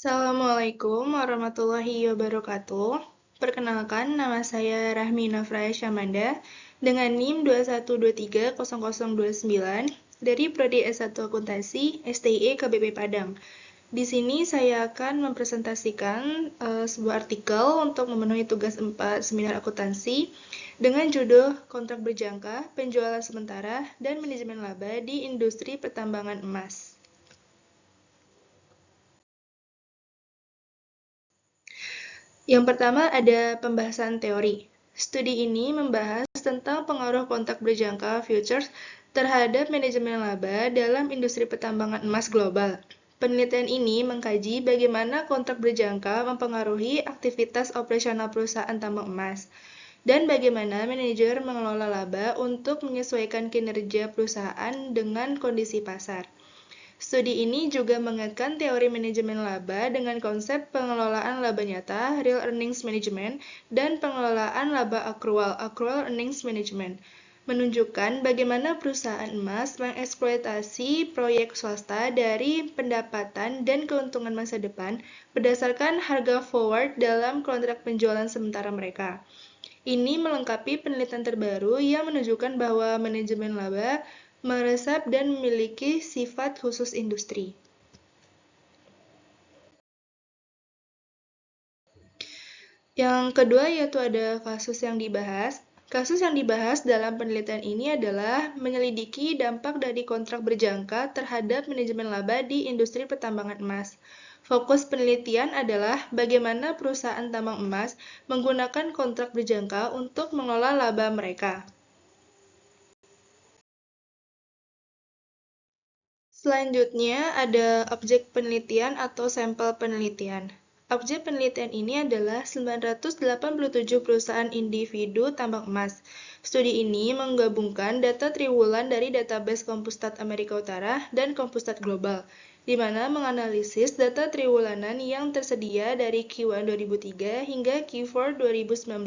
Assalamualaikum warahmatullahi wabarakatuh. Perkenalkan, nama saya Rahmi Nafraya Syamanda dengan NIM 21230029 dari Prodi S1 Akuntansi STIE KBP Padang. Di sini saya akan mempresentasikan sebuah artikel untuk memenuhi tugas 4 seminar akuntansi dengan judul Kontrak Berjangka, Penjualan Sementara, dan Manajemen Laba di Industri Pertambangan Emas. Yang pertama ada pembahasan teori. Studi ini membahas tentang pengaruh kontrak berjangka futures terhadap manajemen laba dalam industri pertambangan emas global. Penelitian ini mengkaji bagaimana kontrak berjangka mempengaruhi aktivitas operasional perusahaan tambang emas dan bagaimana manajer mengelola laba untuk menyesuaikan kinerja perusahaan dengan kondisi pasar. Studi ini juga mengaitkan teori manajemen laba dengan konsep pengelolaan laba nyata, real earnings management, dan pengelolaan laba akrual, accrual earnings management, menunjukkan bagaimana perusahaan emas mengeksploitasi proyek swasta dari pendapatan dan keuntungan masa depan berdasarkan harga forward dalam kontrak penjualan sementara mereka. Ini melengkapi penelitian terbaru yang menunjukkan bahwa manajemen laba meresap dan memiliki sifat khusus industri. Yang kedua yaitu ada kasus yang dibahas. Kasus yang dibahas dalam penelitian ini adalah menyelidiki dampak dari kontrak berjangka terhadap manajemen laba di industri pertambangan emas. Fokus penelitian adalah bagaimana perusahaan tambang emas menggunakan kontrak berjangka untuk mengelola laba mereka. Selanjutnya ada objek penelitian atau sampel penelitian. Objek penelitian ini adalah 987 perusahaan individu tambang emas. Studi ini menggabungkan data triwulan dari database Compustat Amerika Utara dan Compustat Global, di mana menganalisis data triwulanan yang tersedia dari Q1 2003 hingga Q4 2019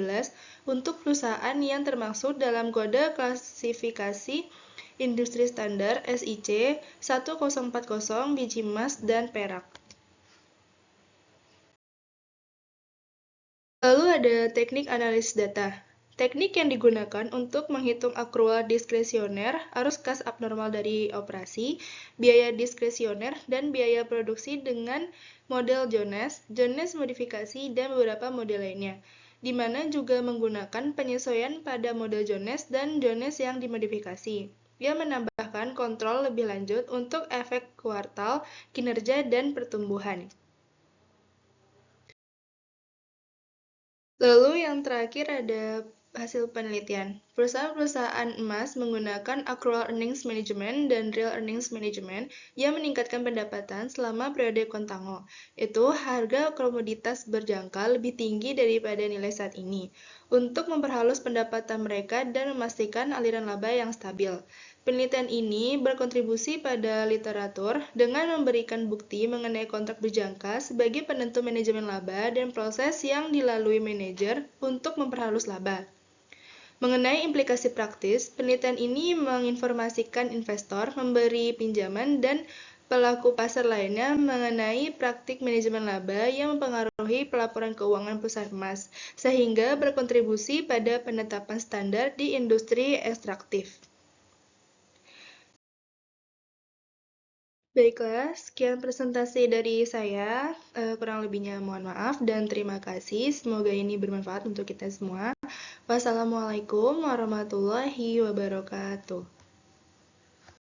untuk perusahaan yang termaksud dalam kode klasifikasi Industri Standar SIC 1040 biji emas dan perak. Lalu ada teknik analisis data. Teknik yang digunakan untuk menghitung akrual diskresioner, arus kas abnormal dari operasi, biaya diskresioner, dan biaya produksi dengan model Jones, Jones modifikasi, dan beberapa model lainnya, di mana juga menggunakan penyesuaian pada model Jones dan Jones yang dimodifikasi. Ia menambahkan kontrol lebih lanjut untuk efek kuartal, kinerja, dan pertumbuhan. Lalu yang terakhir ada hasil penelitian. Perusahaan-perusahaan emas menggunakan accrual earnings management dan real earnings management yang meningkatkan pendapatan selama periode kontango. Itu harga komoditas berjangka lebih tinggi daripada nilai saat ini untuk memperhalus pendapatan mereka dan memastikan aliran laba yang stabil. Penelitian ini berkontribusi pada literatur dengan memberikan bukti mengenai kontrak berjangka sebagai penentu manajemen laba dan proses yang dilalui manajer untuk memperhalus laba. Mengenai implikasi praktis, penelitian ini menginformasikan investor, memberi pinjaman, dan pelaku pasar lainnya mengenai praktik manajemen laba yang mempengaruhi pelaporan keuangan perusahaan emas, sehingga berkontribusi pada penetapan standar di industri ekstraktif. Baiklah, sekian presentasi dari saya. Kurang lebihnya mohon maaf dan terima kasih. Semoga ini bermanfaat untuk kita semua. Wassalamualaikum warahmatullahi wabarakatuh.